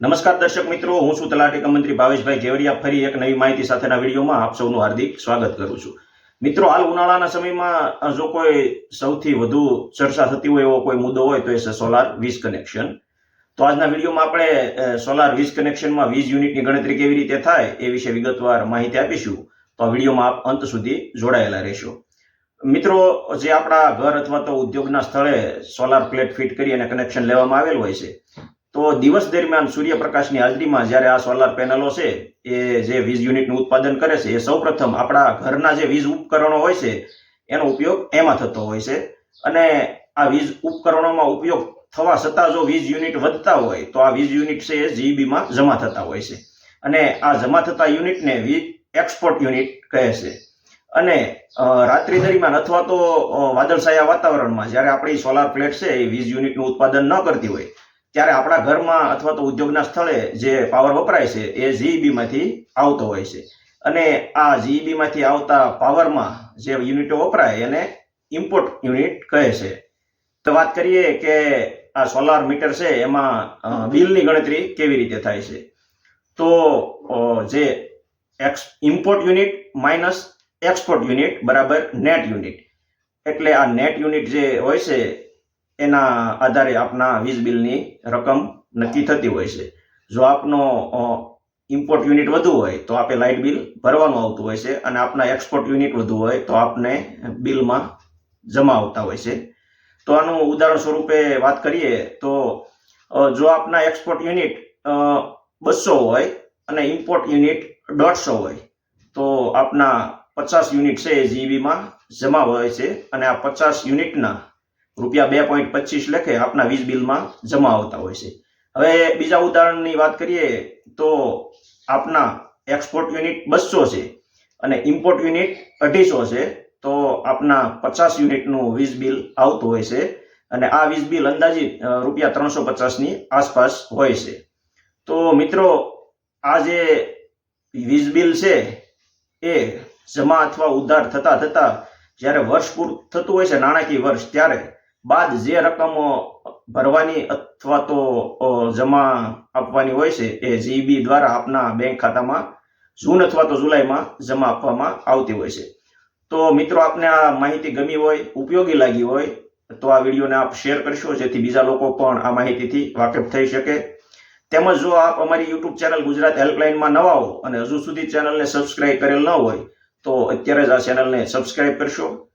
નમસ્કાર દર્શક મિત્રો, હું છું તલાટી કમ મંત્રી ભાવેશભાઈ કેવડિયા. ફરી એક નવી માહિતી સાથેના વિડીયોમાં આપ સૌનું હાર્દિક સ્વાગત કરું છું. મિત્રો, હાલ ઉનાળાના સમયમાં જો કોઈ સૌથી વધુ ચર્ચા થતી હોય એવો કોઈ મુદ્દો હોય તો એ છે સોલાર વીજ કનેક્શન. તો આજના વિડીયોમાં આપણે સોલાર વીજ કનેક્શનમાં વીજ યુનિટની ગણતરી કેવી રીતે થાય એ વિશે વિગતવાર માહિતી આપીશું. તો આ વિડીયોમાં આપ અંત સુધી જોડાયેલા રહેશો. મિત્રો, જે આપણા ઘર અથવા તો ઉદ્યોગના સ્થળે સોલાર પ્લેટ ફિટ કરી અને કનેક્શન લેવામાં આવેલ હોય છે, તો દિવસ દરમિયાન સૂર્યપ્રકાશની હાજરીમાં જ્યારે આ સોલાર પેનલો છે એ જે વીજ યુનિટનું ઉત્પાદન કરે છે, એ સૌપ્રથમ આપણા ઘરના જે વીજ ઉપકરણો હોય છે એનો ઉપયોગ એમાં થતો હોય છે. અને આ વીજ ઉપકરણોમાં ઉપયોગ થવા છતાં જો વીજ યુનિટ વધતા હોય તો આ વીજ યુનિટ છે એ જીઈબીમાં જમા થતા હોય છે. અને આ જમા થતા યુનિટને વીજ એક્સપોર્ટ યુનિટ કહે છે. અને રાત્રિ દરમિયાન અથવા તો વાદળછાયા વાતાવરણમાં જ્યારે આપણી સોલાર પ્લેટ છે એ વીજ યુનિટનું ઉત્પાદન ન કરતી હોય ત્યારે આપણા ઘરમાં અથવા તો ઉદ્યોગના સ્થળે જે પાવર વપરાય છે એ જીઈબીમાંથી આવતો હોય છે. અને આ જીઈબીમાંથી આવતા પાવરમાં જે યુનિટો વપરાય એને ઇમ્પોર્ટ યુનિટ કહે છે. તો વાત કરીએ કે આ સોલાર મીટર છે એમાં બિલની ગણતરી કેવી રીતે થાય છે. તો જે import unit minus export unit બરાબર નેટ યુનિટ. એટલે આ નેટ યુનિટ જે હોય છે એના આધારે આપના વીજ બિલની રકમ નક્કી થતી હોય છે. જો આપનો ઇમ્પોર્ટ યુનિટ વધુ હોય તો આપણે લાઇટ બિલ ભરવાનું આવતું હોય છે, અને આપના એક્સપોર્ટ યુનિટ વધુ હોય તો આપને બિલમાં જમા આવતા હોય છે. તો આનું ઉદાહરણ સ્વરૂપે વાત કરીએ તો જો આપના એક્સપોર્ટ યુનિટ 200 હોય અને ઇમ્પોર્ટ યુનિટ 150 હોય તો આપના 50 યુનિટ છે એ જીઈબીમાં જમા હોય છે, અને આ 50 યુનિટના ₹2.25 લેખે આપના વીજ બિલમાં જમા આવતા હોય છે. હવે બીજા ઉદાહરણની વાત કરીએ તો આપના એક્સપોર્ટ યુનિટ 200 છે અને ઇમ્પોર્ટ યુનિટ 250 છે, તો આપના 50 યુનિટનું વીજ બિલ આવતું હોય છે, અને આ વીજ બિલ અંદાજિત ₹350ની આસપાસ હોય છે. તો મિત્રો, આ જે વીજ બિલ છે એ જમા અથવા ઉધાર થતા થતા જ્યારે વર્ષ પૂરું થતું હોય છે, નાણાકીય વર્ષ, ત્યારે બાદ જે રકમ ભરવાની અથવા તો જમા આપવાની હોય છે એ જીઈબી દ્વારા આપના બેંક ખાતામાં જૂન અથવા તો જુલાઈમાં જમા આપવામાં આવતી હોય છે. તો મિત્રો, આપને આ માહિતી ગમી હોય, ઉપયોગી લાગી હોય તો આ વિડીયોને આપ શેર કરશો, જેથી બીજા લોકો પણ આ માહિતીથી વાકેફ થઈ શકે. તેમજ જો આપ અમારી યુટ્યુબ ચેનલ ગુજરાત હેલ્પલાઇનમાં નવા હો અને હજુ સુધી ચેનલને સબસ્ક્રાઇબ કરેલ ન હોય તો અત્યારે જ આ ચેનલને સબસ્ક્રાઇબ કરશો,